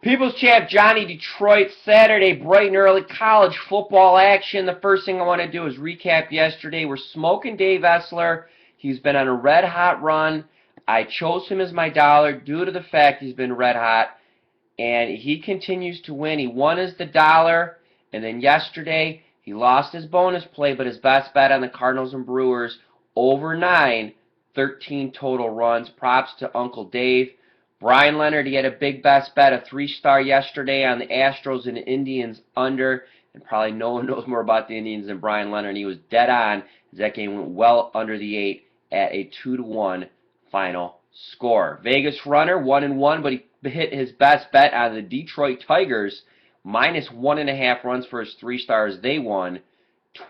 People's Champ Johnny Detroit, Saturday, bright and early college football action. The first thing I want to do is recap yesterday. We're smoking Dave Essler. He's been on a red-hot run. I chose him as my dollar due to the fact he's been red-hot, and he continues to win. He won as the dollar, and then yesterday he lost his bonus play, but his best bet on the Cardinals and Brewers, over 9, 13 total runs. Props to Uncle Dave. Brian Leonard, he had a big best bet, a 3-star yesterday on the Astros and Indians under, and probably no one knows more about the Indians than Brian Leonard. He was dead on as that game went well under the 8 at a 2-1 final score. Vegas runner, 1-1, but he hit his best bet on the Detroit Tigers, minus 1.5 runs for his 3 stars. They won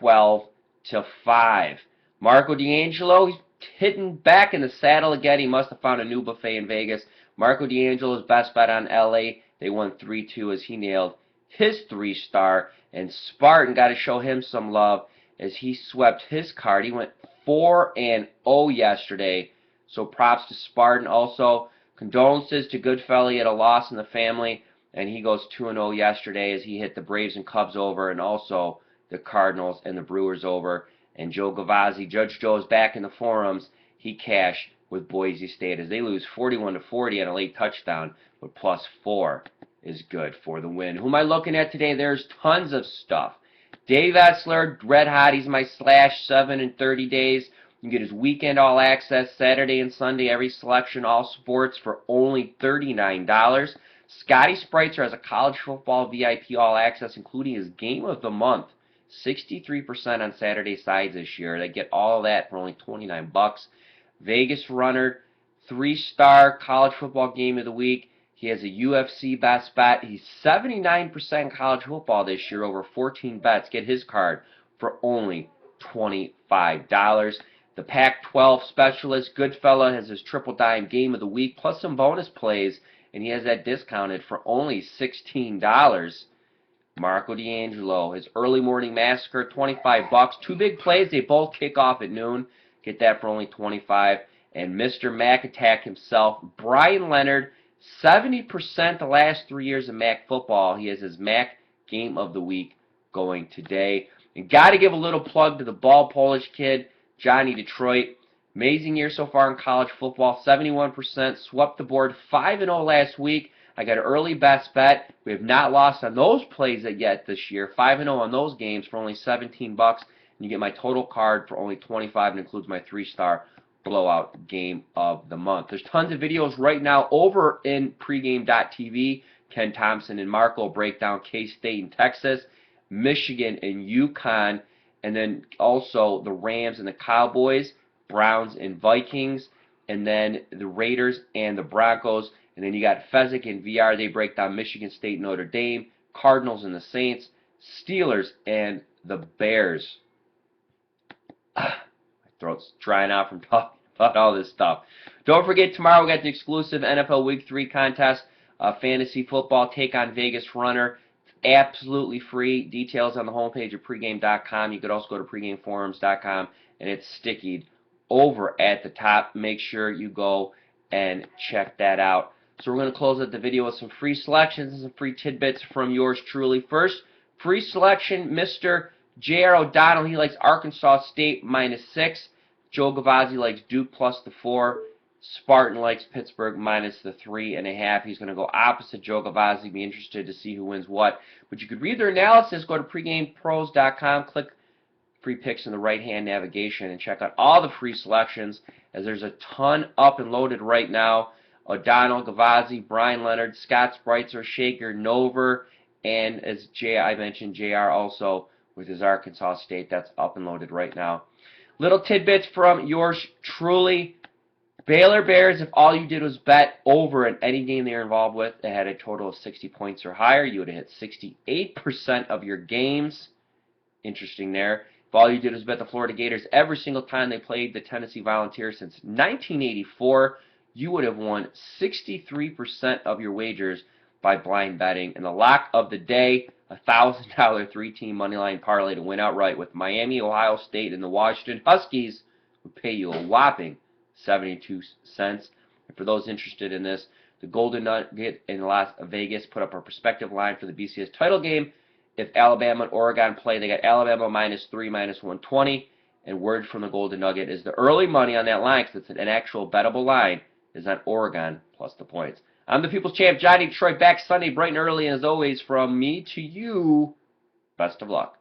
12-5. Marco D'Angelo, he's hitting back in the saddle again. He must have found a new buffet in Vegas. Marco D'Angelo's best bet on LA. They won 3-2 as he nailed his 3-star. And Spartan got to show him some love as he swept his card. He went 4-0 yesterday. So props to Spartan. Also, condolences to Goodfellow. He had a loss in the family, and he goes 2-0 yesterday as he hit the Braves and Cubs over, and also the Cardinals and the Brewers over. And Joe Gavazzi, Judge Joe's back in the forums. He cashed with Boise State as they lose 41-40 on a late touchdown, but +4 is good for the win. Who am I looking at today? There's tons of stuff. Dave Essler, red hot. He's my /7 in 30 days. You can get his weekend all access Saturday and Sunday, every selection, all sports for only $39. Scotty Spreitzer has a college football VIP all access, including his game of the month. 63% on Saturday sides this year. They get all of that for only $29. Vegas runner, 3-star college football game of the week. He has a UFC best bet. He's 79% college football this year, over 14 bets. Get his card for only $25. The Pac-12 specialist, Goodfellow, has his triple dime game of the week, plus some bonus plays, and he has that discounted for only $16. Marco D'Angelo, his early morning massacre, $25. 2 big plays. They both kick off at noon. Get that for only $25. And Mr. Mac Attack himself, Brian Leonard, 70% the last 3 years of Mac football. He has his Mac Game of the Week going today. And got to give a little plug to the ball Polish kid, Johnny Detroit. Amazing year so far in college football, 71%. Swept the board 5-0 last week. I got an early best bet. We have not lost on those plays yet this year. 5-0 on those games for only $17. And you get my total card for only $25, and includes my 3-star blowout game of the month. There's tons of videos right now over in pregame.tv. Ken Thompson and Marco break down K-State and Texas, Michigan and UConn, and then also the Rams and the Cowboys, Browns and Vikings, and then the Raiders and the Broncos. And then you got Fezzik and VR. They break down Michigan State, Notre Dame, Cardinals and the Saints, Steelers and the Bears. My throat's drying out from talking about all this stuff. Don't forget, tomorrow we got the exclusive NFL Week 3 contest, fantasy football, take on Vegas runner. It's absolutely free. Details on the homepage of pregame.com. You could also go to pregameforums.com, and it's stickied over at the top. Make sure you go and check that out. So we're going to close out the video with some free selections and some free tidbits from yours truly. First, free selection, Mr. J.R. O'Donnell. He likes Arkansas State -6. Joe Gavazzi likes Duke +4. Spartan likes Pittsburgh -3.5. He's going to go opposite Joe Gavazzi. Be interested to see who wins what. But you could read their analysis. Go to pregamepros.com. Click free picks in the right-hand navigation and check out all the free selections, as there's a ton up and loaded right now. O'Donnell, Gavazzi, Brian Leonard, Scott Spreitzer, Shaker, Nover, and as I mentioned, JR also with his Arkansas State. That's up and loaded right now. Little tidbits from yours truly. Baylor Bears, if all you did was bet over in any game they were involved with, they had a total of 60 points or higher, you would have hit 68% of your games. Interesting there. If all you did was bet the Florida Gators every single time they played the Tennessee Volunteers since 1984, you would have won 63% of your wagers by blind betting. And the lock of the day, a $1,000 3-team moneyline parlay to win outright with Miami, Ohio State, and the Washington Huskies would pay you a whopping 72 cents. And for those interested in this, The Golden Nugget in Las Vegas put up a prospective line for the BCS title game. If Alabama and Oregon play, they got Alabama -3, -120. And word from the Golden Nugget is the early money on that line, because it's an actual bettable line, is on Oregon plus the points. I'm the People's Champ, Johnny Detroit, back Sunday bright and early. And as always, from me to you, best of luck.